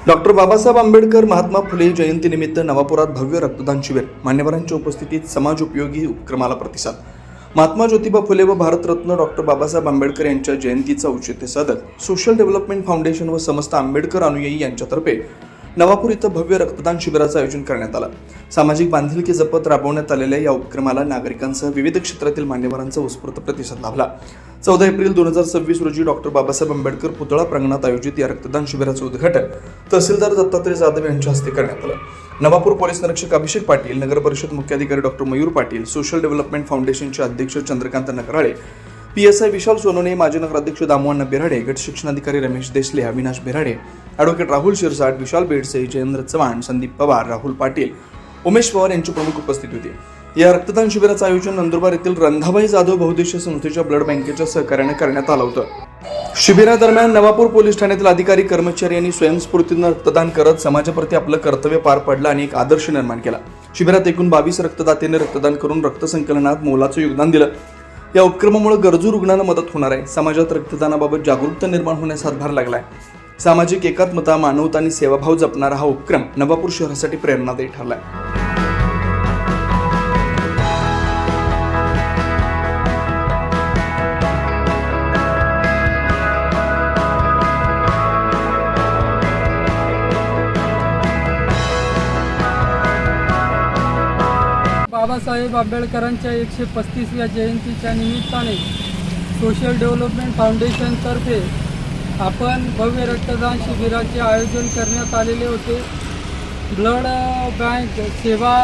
Doctor Babasaheb Ambedkar Mahatma Phule जयंतीनिमित्त नवापुरात भव्य रक्तदान शिबिर, मान्यवरांच्या उपस्थितीत समाज उपयोगी उपक्रमाला प्रतिसाद। महात्मा ज्योतिबा फुले व भारतरत्न डॉक्टर बाबासाहेब आंबेडकर यांच्या जयंतीचा औचित्य साधत सोशल डेव्हलपमेंट फाउंडेशन व समस्त आंबेडकर अनुयायी यांच्यातर्फे नवापूर इथं भव्य रक्तदान शिबिराचं आयोजन करण्यात आलं। सामाजिक बांधिलकी जपत राबवण्यात आलेल्या या उपक्रमाला नागरिकांसह विविध क्षेत्रातील मान्यवरांचा उत्स्फूर्त प्रतिसाद लाभला। 14 एप्रिल 2026 रोजी डॉक्टर बाबासाहेब आंबेडकर पुतळा प्रांगणात आयोजित या रक्तदान शिबिराचं उद्घाटन तहसीलदार दत्तात्रय जाधव यांच्या हस्ते करण्यात आलं। नवापूर पोलीस निरीक्षक अभिषेक पाटील, नगर परिषद मुख्याधिकारी doctor Mayur Patil, social development फाउंडेशनचे अध्यक्ष चंद्रकांत नकराळे, PSI विशाल सोनोने, माजी नगराध्यक्ष दामोअण्णा बिराडे, गट शिक्षणाधिकारी रमेश देसले, अविनाश बिराडे, ॲडव्होकेट राहुल शिरसाट, विशाल बेडसे, जयेंद्र चव्हाण, संदीप पवार, राहुल पाटील, उमेश पवार यांची प्रमुख उपस्थिती होती। या रक्तदान शिबिराचं आयोजन नंदुरबार येथील रंधाबाई जाधव बहुउद्देशीय संस्थेच्या ब्लड बँकेच्या सहकार्याने करण्यात आलं होतं। शिबिरादरम्यान नवापूर पोलीस ठाण्यातील अधिकारी कर्मचारी यांनी स्वयंस्फूर्तीनं रक्तदान करत समाजाप्रती आपलं कर्तव्य पार पाडलं आणि एक आदर्श निर्माण केला। शिबिरात एकूण 22 रक्तदात्यांनी रक्तदान करून रक्तसंकलनात मोलाचं योगदान दिलं। या उपक्रमामुळे गरजू रुग्णांना मदत होणार आहे। समाजात रक्तदानाबाबत जागरूकता निर्माण होण्यास हातभार लागलाय। सामाजिक एकात्मता, मानवता आणि सेवाभाव जपणारा हा उपक्रम नवापूर शहरासाठी प्रेरणादायी ठरलाय। बाबासाहेब आंबेडकरांच्या 135व्या जयंतीच्या निमित्ताने सोशल डेव्हलपमेंट फाउंडेशनतर्फे आपण भव्य रक्तदान शिबिराचे आयोजन करण्यात आलेले होते। ब्लड बँक सेवा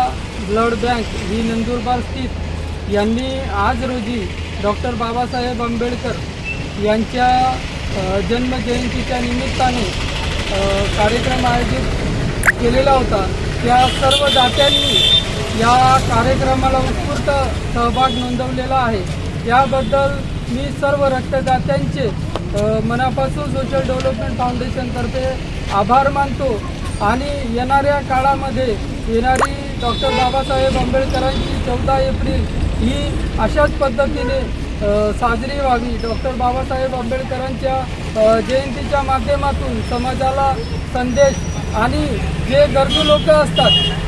ब्लड बँक ही नंदुरबार स्थित यांनी आज रोजी डॉक्टर बाबासाहेब आंबेडकर यांच्या जन्मजयंतीच्या निमित्ताने कार्यक्रम आयोजित केलेला होता। त्या सर्व दात्यांनी या कार्यक्रमाला उत्स्फूर्त सहभाग नोंदवलेला आहे। याबद्दल मी सर्व रक्तदात्यांचे मनापासून सोशल डेव्हलपमेंट फाउंडेशनतर्फे आभार मानतो आणि येणाऱ्या काळामध्ये येणारी डॉक्टर बाबासाहेब आंबेडकरांची 14 एप्रिल ही अशाच पद्धतीने साजरी व्हावी। डॉक्टर बाबासाहेब आंबेडकरांच्या जयंतीच्या माध्यमातून समाजाला संदेश आणि जे गरजू लोक असतात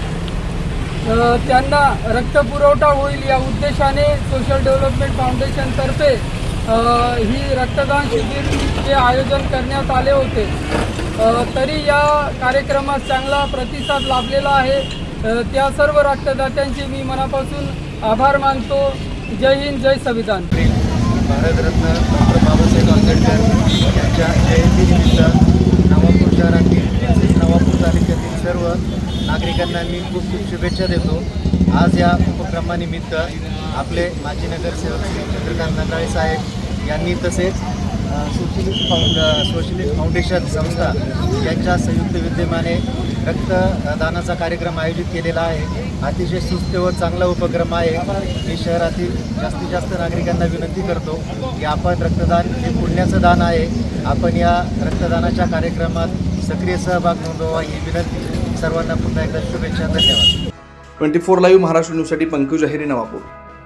त्यांना रक्तपुरवठा होईल या उद्देशाने सोशल डेव्हलपमेंट फाउंडेशनतर्फे ही रक्तदान शिबिरचे आयोजन करण्यात आले होते। तरी या कार्यक्रमास चांगला प्रतिसाद लाभलेला आहे। त्या सर्व रक्तदात्यांचे मी मनापासून आभार मानतो। जय हिंद, जय संविधान। भारतरत्न डॉक्टर बाबासाहेब आंबेडकर यांच्या जयंतीनिमित्त नवापूर शहरातील तसेच नवापूर तालुक्यातील सर्व नागरिकांना मी खूप खूप शुभेच्छा देतो। आज या उपक्रमानिमित्त आपले माजी नगरसेवक श्री चंद्रकांत नकराळे साहेब यांनी तसेच सोशलिस्ट फाउंडेशन संस्था यांच्या संयुक्त विद्यमाने रक्तदानाचा कार्यक्रम आयोजित केलेला आहे। अतिशय सुस्त व चांगला उपक्रम आहे। मी शहरातील जास्तीत जास्त नागरिकांना विनंती करतो की आपण रक्तदान हे पुण्याचं दान आहे। आपण या रक्तदानाच्या कार्यक्रमात सक्रिय सहभाग नोंदवा ही विनंती। सर्वांना पुन्हा एकदा शुभेच्छा। धन्यवाद। 24 लाईव्ह महाराष्ट्र न्यूजसाठी पंकज अहिरे, नवापूर।